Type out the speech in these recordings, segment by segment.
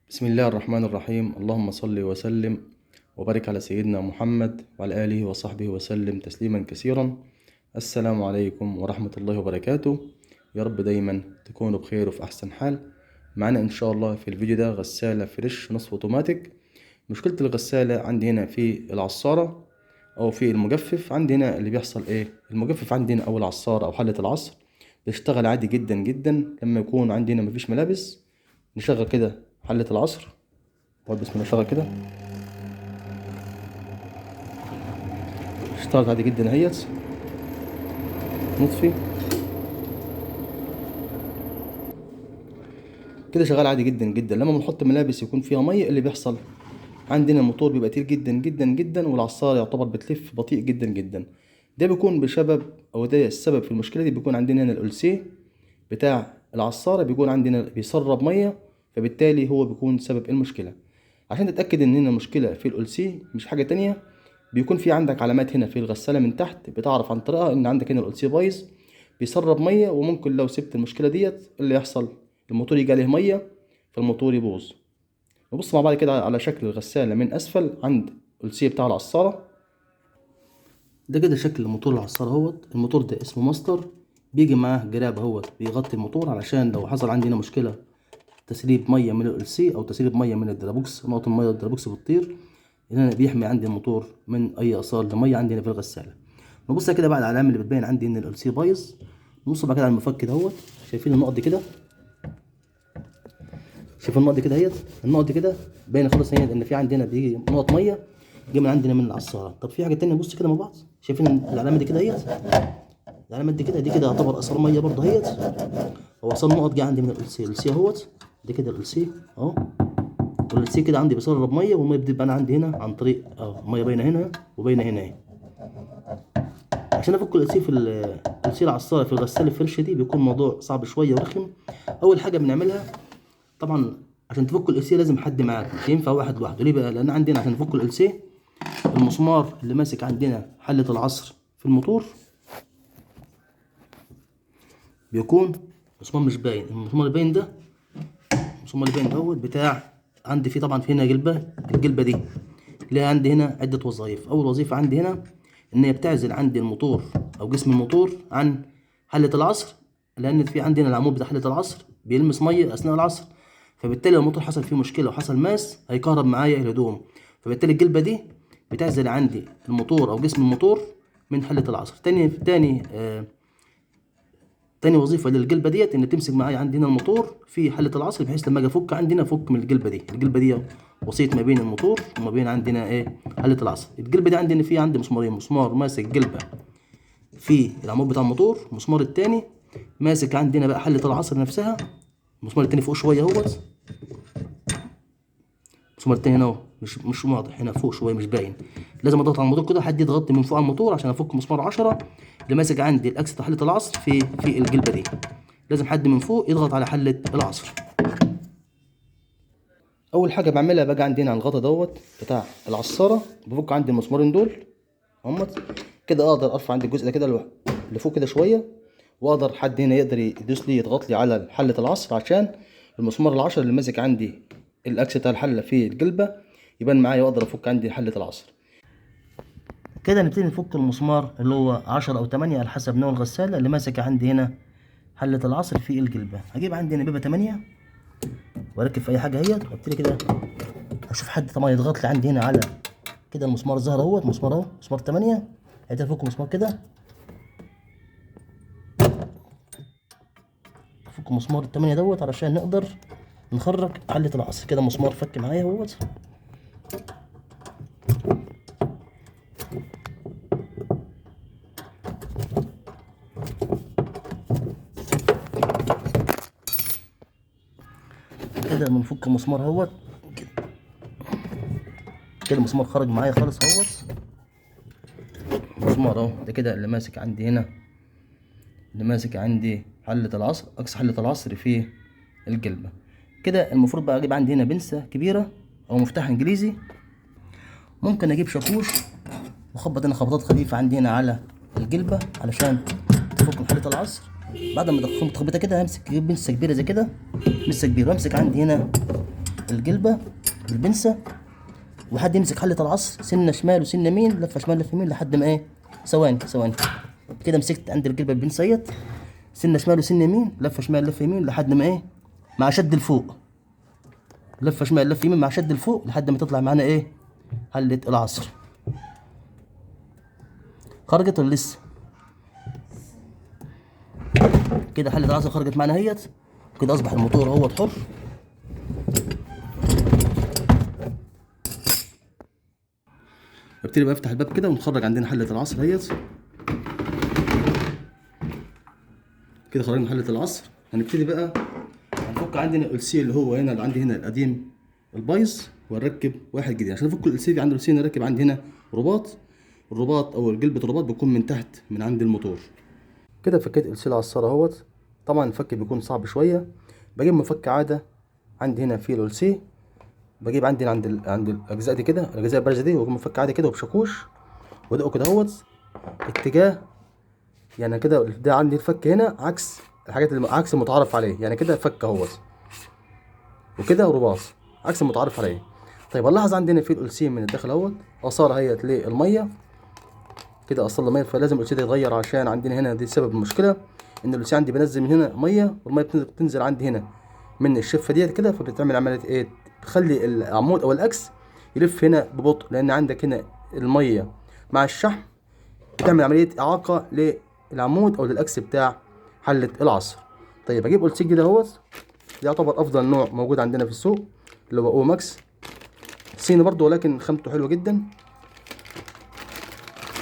بسم الله الرحمن الرحيم. اللهم صل وسلم وبارك على سيدنا محمد وعلى آله وصحبه وسلم تسليما كثيرا. السلام عليكم ورحمة الله وبركاته. يا رب دايما تكونوا بخير وفي أحسن حال. معنا إن شاء الله في الفيديو ده غسالة فريش نصف أوتوماتيك. مشكلة الغسالة عندي هنا في العصارة أو في المجفف. عندي هنا اللي بيحصل إيه، المجفف عندي هنا أو العصارة أو حلة العصر بيشتغل عادي جدا جدا لما يكون عندي هنا مفيش ملابس. نشغل كده حلة العصر، طيب بسم الله نشغل كده، اشتغلت عادي جدا اهيت. نطفي كده شغال عادي جدا جدا. لما بنحط ملابس يكون فيها ميه اللي بيحصل عندنا الموتور بيبقى تقيل جدا جدا جدا والعصارة يعتبر بتلف بطيء جدا جدا. ده بيكون بسبب او ده السبب في المشكلة دي. بيكون عندنا هنا الألسيه بتاع العصارة بيكون عندنا بيسرب ميه، فبالتالي هو بيكون سبب المشكلة. عشان تتأكد ان هنا مشكلة في الألسيه مش حاجة تانية، بيكون في عندك علامات هنا في الغسالة من تحت بتعرف عن طريقها ان عندك هنا الألسيه بايظ بيسرب ميه. وممكن لو سبت المشكلة ديت اللي يحصل الموتور يجي عليه ميه فالموتور يبوظ. نبص مع بعض كده على شكل الغسالة من أسفل عند الألسيه بتاع العصارة. ده كده شكل موتور العصارة اهوت. الموتور ده اسمه ماستر، بيجي معاه جراب اهوت بيغطي الموتور علشان لو حصل عندنا مشكلة تسريب ميه من الألسيه او تسريب ميه من الدرابوكس، نقط الميه الدرابوكس بتطير، هنا بيحمي عندي الموتور من اي اثار لميه عندنا في الغسالة. نبص كده بقى على العلامة اللي بتبين عندي ان الألسيه بايظ. نبص بقى كده على المفك دهوت، شايفين النقط دي كده، شوف النقط دي كده اهيت، النقط دي كده باينه خالص اهي ان في عندنا بيجي نقط ميه جايه من عندنا من العصاره. طب في حاجه تانية، نبص كده مع بعض، شايفين العلامه دي كده اهيت، العلامات دي كده يعتبر اثار ميه برضه اهيت. هو اثار نقط جايه عندي من الألسيه اهوت. ده كده الألسيه اهو، والألسيه كده عندي بيسرب ميه والميه بتبقى انا عندي هنا عن طريق ميه باينه هنا وباينه هنا اهي. عشان افك الألسيه في الألسيه العصاره في الغساله الفرشه دي بيكون موضوع صعب شويه ورخم. اول حاجه بنعملها طبعا عشان تفك الألسيه لازم حد معاك، مش ينفع واحد لوحده. ليه بقى؟ لان عندنا عشان نفك الألسيه المسمار اللي ماسك عندنا حلة العصر في الموتور بيكون مسمار مش باين. المسمار الباين ده، المسمار الباين دوت بتاع عندي فيه طبعا في هنا جلبة، الجلبة دي ليها عندي هنا عدة وظائف. أول وظيفة عندي هنا إن هي بتعزل عندي الموتور أو جسم الموتور عن حلة العصر، لأن في عندنا العمود بتاع حلة العصر بيلمس مية أثناء العصر، فبالتالي لو الموتور حصل فيه مشكلة وحصل ماس هيكهرب معايا الهدوم. فبالتالي الجلبة دي بتعزل عندي الموتور أو جسم الموتور من حلة العصر. تاني وظيفة للجلبة ديت إن تمسك معايا عندي هنا الموتور في حلة العصر، بحيث لما أجي أفك عندنا أفك من الجلبة دي. الجلبة دي وسيط ما بين الموتور وما بين عندنا حلة العصر. الجلبة دي عندنا في عندي مسمارين، مسمار ماسك جلبة في العمود بتاع الموتور، المسمار التاني ماسك عندنا بقى حلة العصر نفسها. المسمار التاني فوق شوية اهوت، المسمار التاني هنا اهو مش واضح، هنا فوق شوية مش باين. لازم اضغط على الموتور كده، حد يضغط من فوق على الموتور عشان افك مسمار 10 اللي ماسك عندي الاكس بتاع حلة العصر في الجلبة دي. لازم حد من فوق يضغط على حلة العصر. اول حاجة بعملها باجي عندي هنا على الغطا دوت بتاع العصارة، بفك عندي المسمارين دول اهمت كده. اقدر ارفع عندي الجزء ده كده اللي فوق كده شوية، واقدر حد هنا يقدر يدوس لي يضغط لي على حلة العصر عشان المسمار العشر اللي ماسك عندي الاكس بتاع الحلة في الجلبة يبان معايا واقدر افك عندي حلة العصر. كده نبتدي نفك المسمار اللي هو 10 او 8 على حسب نوع الغسالة اللي ماسك عندي هنا حلة العصر في الجلبة. هجيب عندي نبيبة 8 واركب في اي حاجة اهيت، وابتدي كده اشوف حد طبعا يضغط لي عندي هنا على كده المسمار الظاهر اهوت، مسمار اهو مسمار 8. ابتدي افك مسمار كده، افك مسمار ال8 دوت علشان نقدر نخرج حلة العصر. كده مسمار فك معايا اهوت. كده بنفك المسمار اهوت كده المسمار خرج معايا خالص اهوت. مسمار اهو ده كده اللي ماسك عندي هنا، اللي ماسك عندي حلة العصر، اقصى حلة العصر في الجلبة. كده المفروض بقى اجيب عندي هنا بنسة كبيرة او مفتاح انجليزي. ممكن اجيب شاكوش واخبط هنا خبطات خفيفة عندي هنا على الجلبة علشان تفك من حلة العصر. بعد ما تخبطها كده همسك، اجيب بنسة كبيرة زي كده، بنسة كبيرة، وامسك عندي هنا الجلبة بالبنسة، وحد يمسك حلة العصر سنة شمال وسنة يمين، لفة شمال لفة يمين لحد ما ايه، ثواني ثواني كده. مسكت عند الجلبة بالبنسة اهيت، سنة شمال وسنة يمين، لفة شمال لفة يمين لحد ما ايه، مع شد لفوق، لفة شمال لفة يمين مع شد لفوق لحد ما تطلع معانا ايه، حلة العصر. خرجت ولا لسه؟ كده حلة العصر خرجت معانا اهيت، كده اصبح الموتور اهو حر. ابتدي بقى افتح الباب كده ونخرج عندنا حلة العصر اهيت. كده خرجنا حلة العصر. هنبتدي بقى هنفك عندنا السي اللي هو هنا، اللي عندي هنا القديم البايظ، ونركب واحد جديد. عشان نفك السي عند السي نركب عندي هنا رباط. الرباط او جلبة الرباط بيكون من تحت من عند الموتور. كده فكيت السي العصارة اهوت. طبعا الفك بيكون صعب شوية. بجيب مفك عادة عندي هنا في السي، بجيب عندي عند الاجزاء دي كده، الاجزاء البارزة دي، وبجيب مفك عادي كده وبشاكوش وادقه كده اهوت اتجاه، يعني كده ده عندي الفك هنا عكس الحاجات اللي عكس المتعارف عليه، يعني كده فك اهوت، وكده رباط عكس المتعارف عليه. طيب نلاحظ عندنا في الالسين من الداخل اهوت اثار هيت للميه كده، اصل الميه، فلازم الالسين ده يتغير عشان عندنا هنا دي سبب المشكله، ان الالسين عندي بينزل من هنا ميه، والميه بتنزل عندي هنا من الشفه ديت كده، فبتعمل عمليه ايه، تخلي العمود او الاكس يلف هنا ببطء، لان عندك هنا الميه مع الشحم بتعمل عمليه اعاقه للعمود او للاكس بتاع حله العصر. طيب اجيب السين كده اهوت، يعتبر افضل نوع موجود عندنا في السوق اللي هو او ماكس صيني برضو، ولكن خامته حلوه جدا.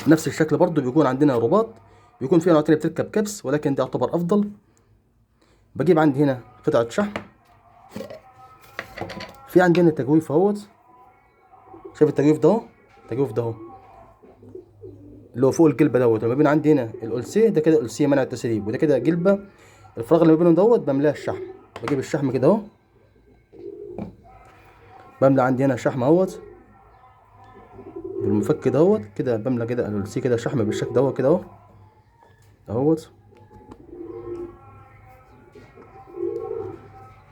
نفس الشكل برضو بيكون عندنا رباط، بيكون فيها نوع تاني بتركب كبس، ولكن ده يعتبر افضل. بجيب عندي هنا قطعه شحم، في عندنا تجويف اهوت، شايف التجويف ده اهو، التجويف ده اهو اللي هو فوق الجلبه دوت، ما بين عندي هنا الالسيه ده كده الالسيه منع التسريب، وده كده جلبه، الفراغ اللي ما بينهم دوت بملاه الشحم. بجيب الشحم كده اهو، بملى عندي هنا شحم اهوت بالمفك دوت كده، بملى كده الالسيه كده شحم بالشكل دوت كده اهو اهوت.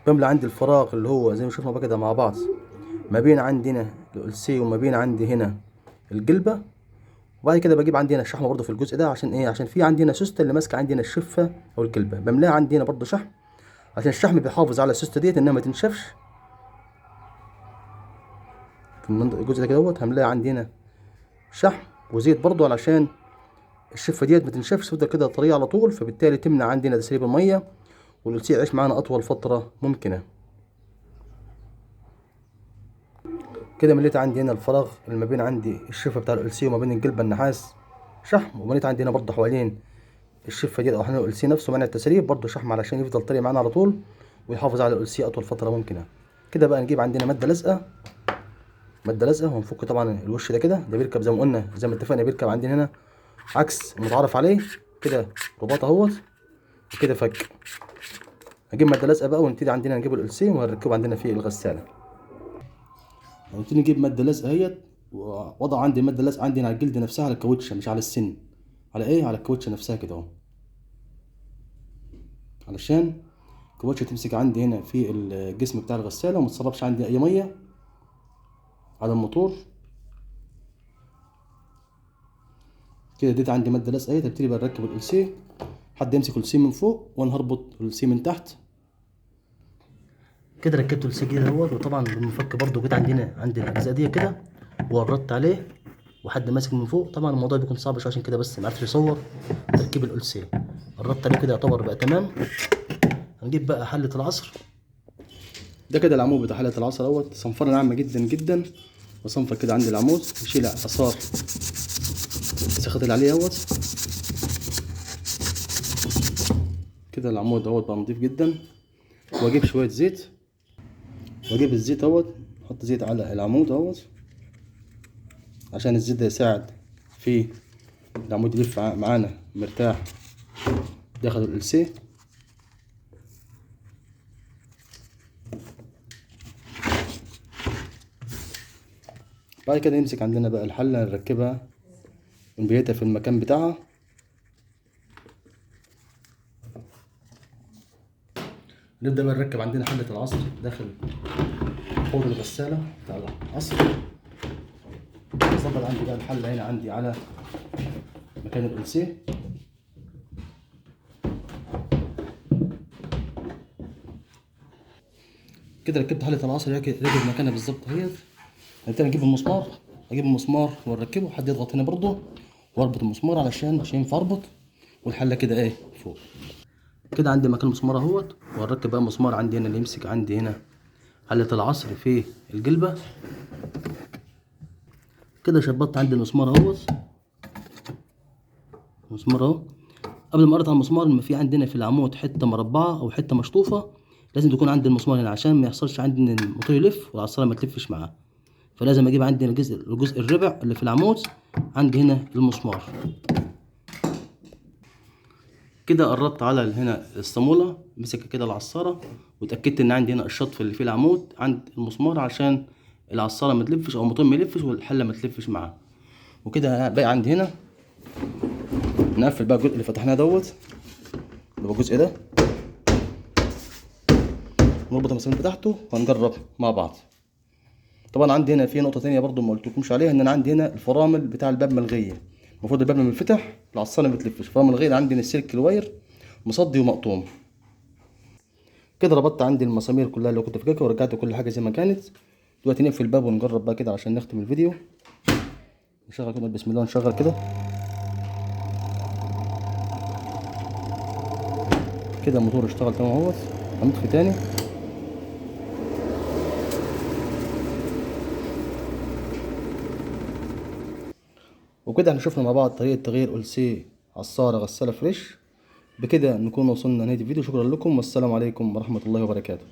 بملى عندي الفراغ اللي هو زي ما شفنا بقى كده مع بعض، ما بين عندنا الالسي وما بين عندي هنا الجلبة. وبعد كده بجيب عندي هنا الشحمة برضو في الجزء ده، عشان ايه، عشان في عندنا سوستة اللي ماسكة عندنا الشفة او الجلبة، بملاها عندي هنا برضو شحم، عشان الشحم بيحافظ على السوستة ديت انها ما تنشفش. في الجزء ده كده دوت هملاها عندي هنا شحم وزيت برضو، علشان الشفة ديت ما تنشفش، تفضل كده طرية على طول، فبالتالي تمنع عندنا تسريب المية، والالسي يعيش معانا اطول فترة ممكنة. كده مليت عندي هنا الفراغ اللي ما بين عندي الشفه بتاع الالسي وما بين الجلبه النحاس شحم، ومليت عندي هنا برضه حوالين الشفه دي او حوالين الالسي نفسه منع التسريب برضه شحم، علشان يفضل طري معانا على طول ويحافظ على الالسي اطول فتره ممكنه. كده بقى نجيب عندنا ماده لازقه، ماده لازقه، ونفك طبعا الوش ده كده، ده بيركب زي ما قلنا زي ما اتفقنا، بيركب عندنا هنا عكس المتعارف عليه كده، رباط اهوت وكده فك. هجيب ماده لازقه بقى ونبتدي عندنا نجيب الالسي وهنركبه عندنا في الغساله. هنبتدي نجيب ماده لازقه اهيت، ووضع عندي الماده اللازقه عندي على الجلد نفسها، على الكاوتشه مش على السن، على ايه، على الكاوتشه نفسها كده اهو، علشان الكاوتشه تمسك عندي هنا في الجسم بتاع الغساله وما تسربش عندي اي ميه على الموتور. كده اديت عندي ماده لازقه اهي. تبتدي بقى نركب الالسي، حد يمسك الالسي من فوق وانا هربط الالسي من تحت. كده ركبت الالسي كده اهوت، وطبعا المفك برضو جيت عندنا عند الاجزاء دي كده ووردت عليه، وحد ماسك من فوق. طبعا الموضوع بيكون صعب شويه، عشان كده بس ما عرفش يصور تركيب الالسي. قربت عليه كده يعتبر بقى تمام. هنجيب بقى حله العصر، ده كده العمود بتاع حله العصر اهوت، صنفره ناعمه جدا جدا، وصنفر كده عند العمود يشيل اثار السخط اللي عليه اهوت. كده العمود اهوت بقى نضيف جدا. واجيب شويه زيت، واجيب الزيت اهوت، احط زيت على العمود اهوت، عشان الزيت ده يساعد في العمود يلف معانا مرتاح داخل الالسيه. بعد كده نمسك عندنا بقى الحله نركبها ونبيتها في المكان بتاعها. نبدأ بقى نركب عندنا حلة العصر داخل حوض الغسالة بتاع العصر. بظبط عندي بقى الحلة هنا عندي على مكان الأنسيه. كده ركبت حلة العصر ركب مكانها بالظبط اهيت. هنبتدي نجيب المسمار، اجيب المسمار ونركبه، حد يضغط هنا برضه واربط المسمار علشان مش ينفع اربط، والحلة كده ايه فوق. كده عندي مكان المسمار اهوت، وهنركب بقى مسمار عندي هنا اللي يمسك عندي هنا حلة العصر في الجلبة. كده شبطت عندي المسمار اهوت، المسمار اهو. قبل ما اربط المسمار لما في عندنا في العمود حته مربعه او حته مشطوفه، لازم تكون عندي المسمار هنا عشان ما يحصلش عندي ان الموتور يلف والعصاره ما تلفش معاه. فلازم اجيب عندي الجزء الربع اللي في العمود عندي هنا المسمار. كده قربت على هنا الصاموله، مسك كده العصاره، واتاكدت ان عندي هنا الشطف اللي فيه العمود عند المسمار عشان العصاره ما تلفش او الموتور ما يلفش والحله ما تلفش معاه. وكده باقي عندي هنا نقفل بقى الجزء اللي فتحناه دوت، اللي هو الجزء ده، نربط المسامير بتاعته وهنجرب مع بعض. طبعا عندي هنا في نقطه تانية برضو ما قلتلكمش عليها، ان انا عندي هنا الفرامل بتاع الباب ملغيه. المفروض الباب لما ينفتح العصاره ما بتلفش، الفرامل ملغيه، عندي هنا السلك الواير مصدي ومقطوم. كده ربطت عندي المسامير كلها اللي كنت فاكرها ورجعت كل حاجه زي ما كانت. دلوقتي نقفل الباب ونجرب بقى كده عشان نختم الفيديو. نشغل كده بسم الله، نشغل كده. كده الموتور اشتغل تمام اهوت. هنطفي تاني. وكده احنا شفنا مع بعض طريقة تغيير ألسيه عصارة غسالة فريش. بكده نكون وصلنا لنهاية الفيديو. شكرا لكم والسلام عليكم ورحمة الله وبركاته.